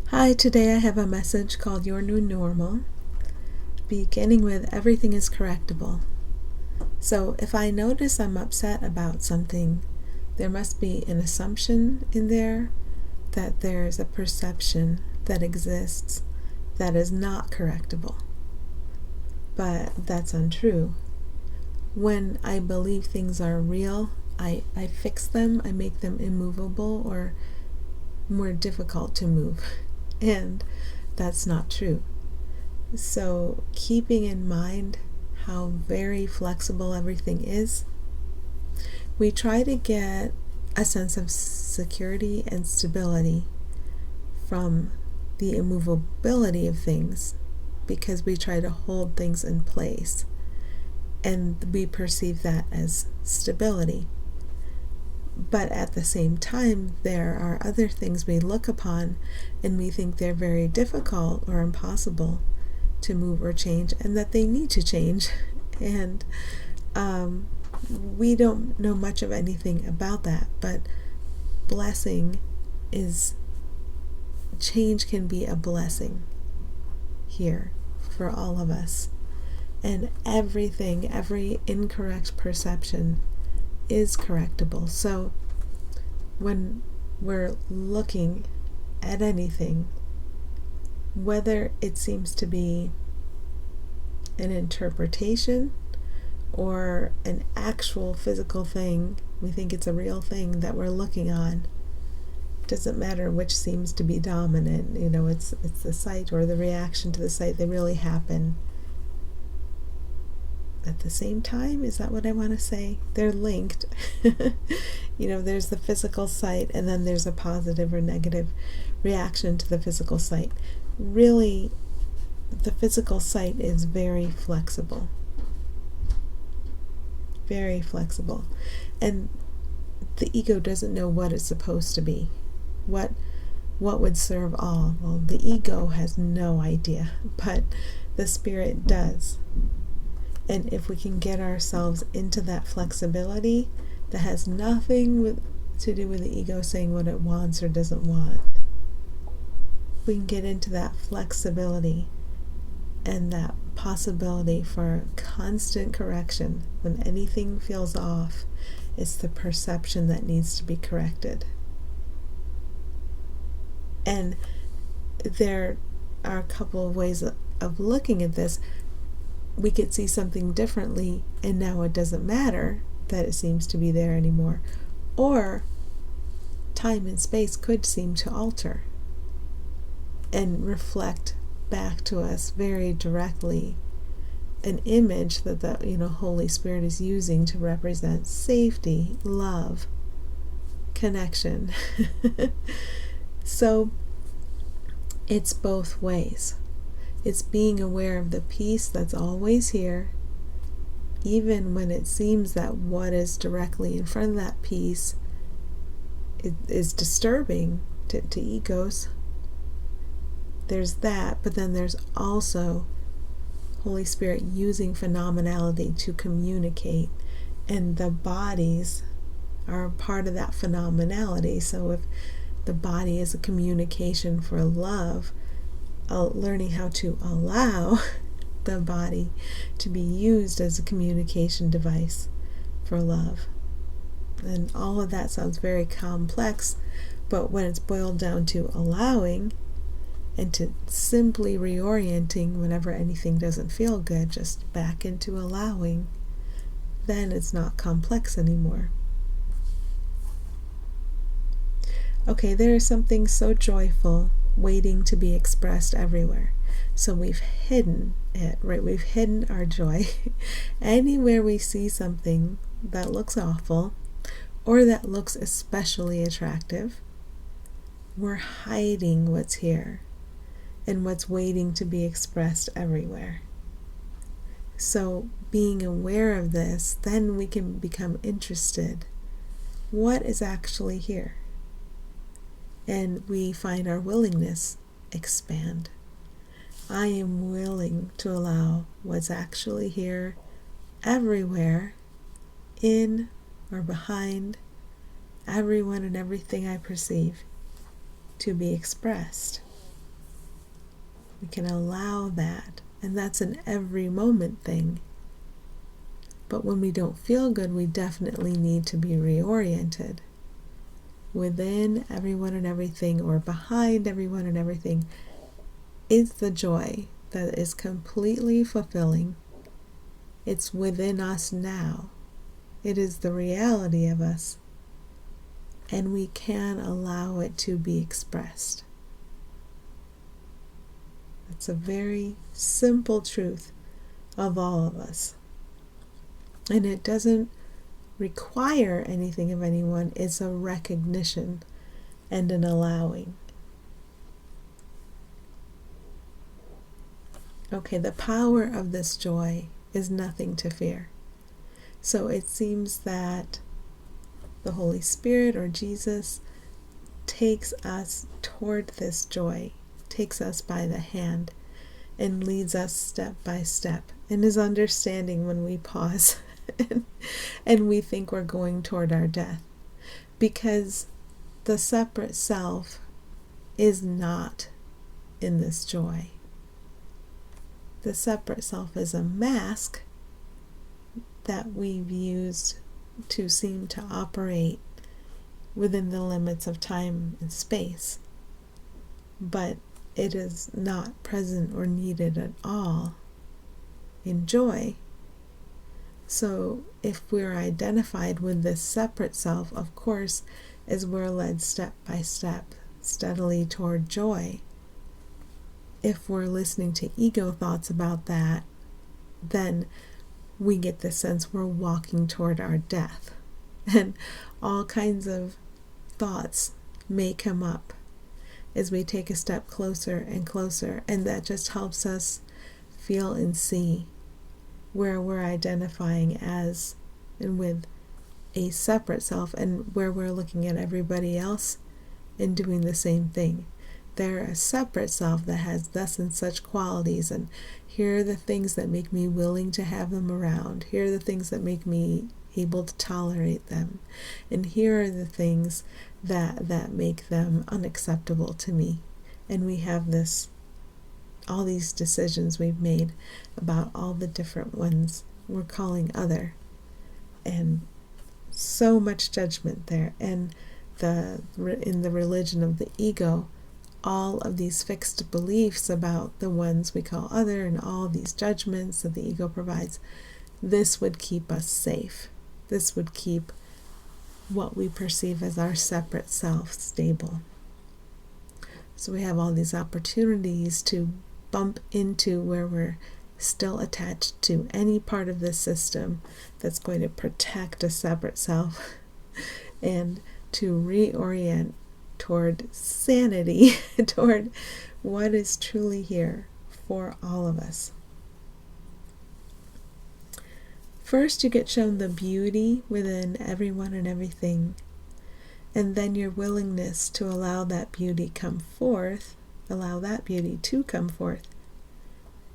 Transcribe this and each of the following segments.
Hi, today I have a message called Your New Normal, beginning with everything is correctable. So if I notice I'm upset about something, there must be an assumption in there that there's a perception that exists that is not correctable. But that's untrue. When I believe things are real, I fix them, I make them immovable or more difficult to move. And that's not true. So keeping in mind how very flexible everything is, we try to get a sense of security and stability from the immovability of things because we try to hold things in place and we perceive that as stability. But at the same time, there are other things we look upon and we think they're very difficult or impossible to move or change, and that they need to change. And we don't know much of anything about that, but change can be a blessing here for all of us. And every incorrect perception is correctable. So when we're looking at anything, whether it seems to be an interpretation or an actual physical thing, we think it's a real thing that we're looking on. It doesn't matter which seems to be dominant, it's the sight or the reaction to the sight. They really happen at the same time. Is that what I want to say? They're linked. There's the physical sight and then there's a positive or negative reaction to the physical sight. Really, the physical sight is very flexible. Very flexible. And the ego doesn't know what it's supposed to be. What would serve all? Well, the ego has no idea, but the spirit does. And if we can get ourselves into that flexibility, that has nothing to do with the ego saying what it wants or doesn't want. We can get into that flexibility and that possibility for constant correction. When anything feels off, it's the perception that needs to be corrected. And there are a couple of ways of looking at this. We could see something differently and now it doesn't matter that it seems to be there anymore. Or time and space could seem to alter and reflect back to us very directly an image that the Holy Spirit is using to represent safety, love, connection. So it's both ways. It's being aware of the peace that's always here, even when it seems that what is directly in front of that peace is disturbing to egos. There's that, but then there's also Holy Spirit using phenomenality to communicate, and the bodies are part of that phenomenality. So if the body is a communication for love, learning how to allow the body to be used as a communication device for love. And all of that sounds very complex, but when it's boiled down to allowing and to simply reorienting whenever anything doesn't feel good, just back into allowing, then it's not complex anymore. Okay, there is something so joyful waiting to be expressed everywhere. So we've hidden it, right? We've hidden our joy. Anywhere we see something that looks awful or that looks especially attractive, we're hiding what's here and what's waiting to be expressed everywhere. So being aware of this, then we can become interested. What is actually here? And we find our willingness expand. I am willing to allow what's actually here, everywhere, in or behind everyone and everything I perceive, to be expressed. We can allow that. And that's an every moment thing. But when we don't feel good, we definitely need to be reoriented. Within everyone and everything, or behind everyone and everything, is the joy that is completely fulfilling. It's within us now. It is the reality of us. And we can allow it to be expressed. It's a very simple truth of all of us. And it doesn't require anything of anyone. It's a recognition and an allowing. Okay, the power of this joy is nothing to fear. So it seems that the Holy Spirit or Jesus takes us toward this joy, takes us by the hand, and leads us step by step, and is understanding when we pause and we think we're going toward our death. Because the separate self is not in this joy. The separate self is a mask that we've used to seem to operate within the limits of time and space. But it is not present or needed at all in joy. So if we're identified with this separate self, of course, as we're led step by step, steadily toward joy. If we're listening to ego thoughts about that, then we get the sense we're walking toward our death. And all kinds of thoughts may come up as we take a step closer and closer, and that just helps us feel and see where we're identifying as and with a separate self, and where we're looking at everybody else and doing the same thing. They're a separate self that has thus and such qualities, and here are the things that make me willing to have them around. Here are the things that make me able to tolerate them. And here are the things that make them unacceptable to me. And we have all these decisions we've made about all the different ones we're calling other. And so much judgment there. And in the religion of the ego, all of these fixed beliefs about the ones we call other and all these judgments that the ego provides, this would keep us safe. This would keep what we perceive as our separate self stable. So we have all these opportunities to bump into where we're still attached to any part of this system that's going to protect a separate self, and to reorient toward sanity, toward what is truly here for all of us. First, you get shown the beauty within everyone and everything, and then your willingness to allow that beauty to come forth,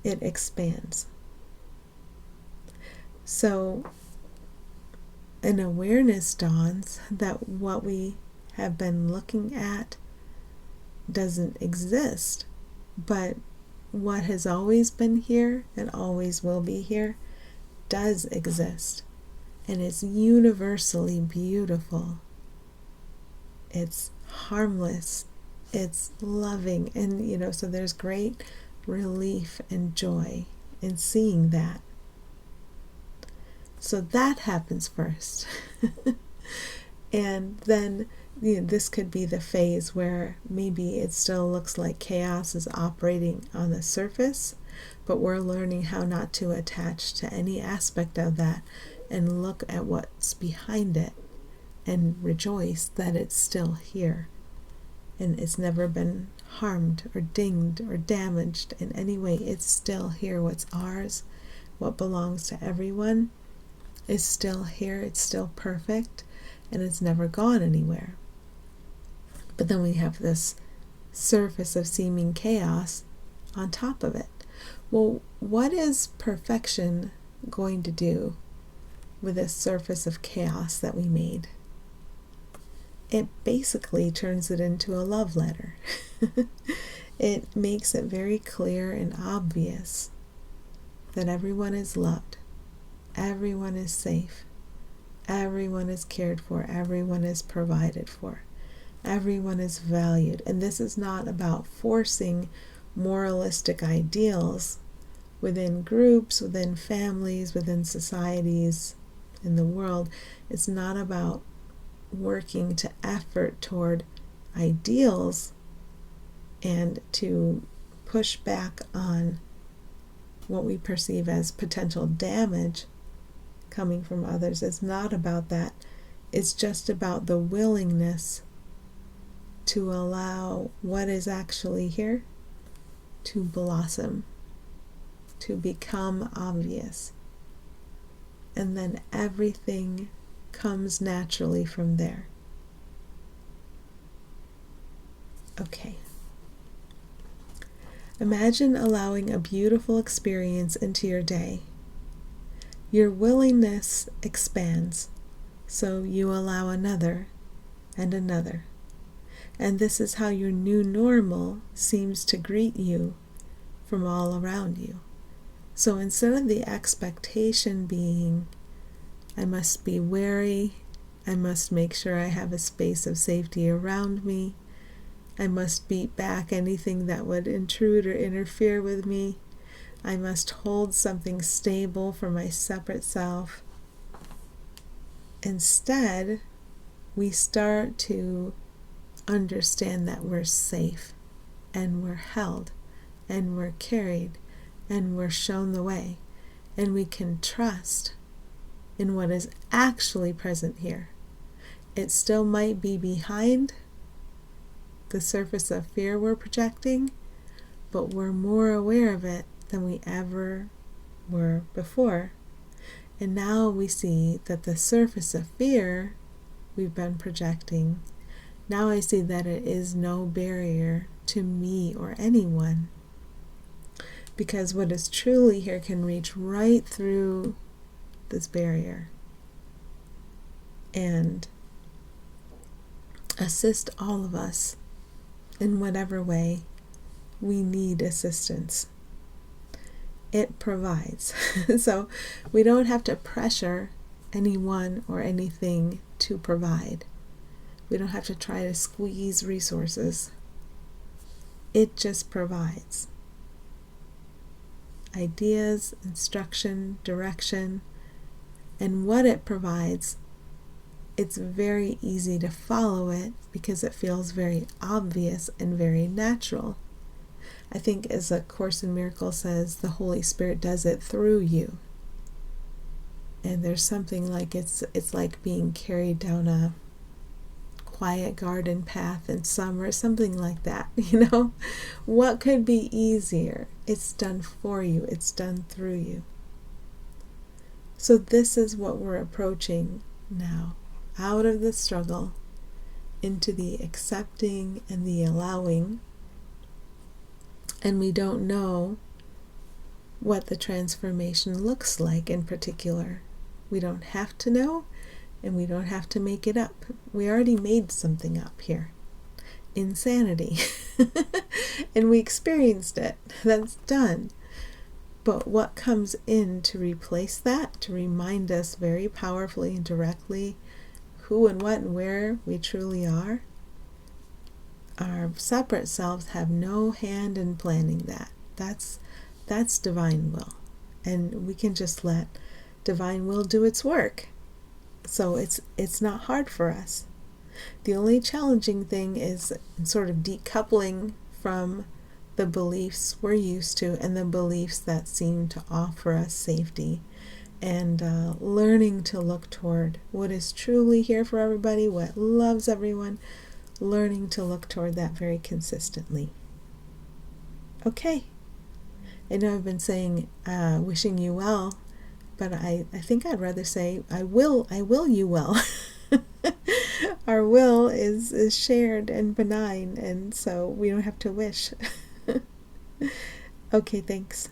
it expands. So an awareness dawns that what we have been looking at doesn't exist, but what has always been here and always will be here does exist, and it's universally beautiful. It's harmless, it's loving, and so there's great relief and joy in seeing that. So that happens first. And then this could be the phase where maybe it still looks like chaos is operating on the surface, but we're learning how not to attach to any aspect of that and look at what's behind it and rejoice that it's still here and it's never been harmed or dinged or damaged in any way. It's still here. What's ours, what belongs to everyone, is still here. It's still perfect, and it's never gone anywhere. But then we have this surface of seeming chaos on top of it. Well, what is perfection going to do with this surface of chaos that we made? It basically turns it into a love letter. It makes it very clear and obvious that everyone is loved, everyone is safe, everyone is cared for, everyone is provided for, everyone is valued. And this is not about forcing moralistic ideals within groups, within families, within societies, in the world. It's not about working to effort toward ideals and to push back on what we perceive as potential damage coming from others. It's not about that. It's just about the willingness to allow what is actually here to blossom, to become obvious. And then everything comes naturally from there. Okay. Imagine allowing a beautiful experience into your day. Your willingness expands, so you allow another and another. And this is how your new normal seems to greet you from all around you. So instead of the expectation being, I must be wary, I must make sure I have a space of safety around me, I must beat back anything that would intrude or interfere with me, I must hold something stable for my separate self. Instead, we start to understand that we're safe and we're held and we're carried and we're shown the way, and we can trust in what is actually present here. It still might be behind the surface of fear we're projecting, but we're more aware of it than we ever were before. And now we see that the surface of fear we've been projecting, now I see that it is no barrier to me or anyone, because what is truly here can reach right through this barrier and assist all of us in whatever way we need assistance. It provides. So we don't have to pressure anyone or anything to provide. We don't have to try to squeeze resources. It just provides ideas, instruction, direction, and what it provides, it's very easy to follow it because it feels very obvious and very natural. I think, as A Course in Miracles says, the Holy Spirit does it through you. And there's something like it's like being carried down a quiet garden path in summer, something like that, What could be easier? It's done for you. It's done through you. So this is what we're approaching now, out of the struggle into the accepting and the allowing. And we don't know what the transformation looks like in particular. We don't have to know, and we don't have to make it up. We already made something up here. Insanity. And we experienced it. That's done. But what comes in to replace that, to remind us very powerfully and directly who and what and where we truly are, our separate selves have no hand in planning that. That's divine will. And we can just let divine will do its work. So it's not hard for us. The only challenging thing is sort of decoupling from the beliefs we're used to and the beliefs that seem to offer us safety, and learning to look toward what is truly here for everybody, what loves everyone, learning to look toward that very consistently. Okay. I know I've been saying wishing you well, but I think I'd rather say I will you well. Our will is shared and benign, and so we don't have to wish. Okay, thanks.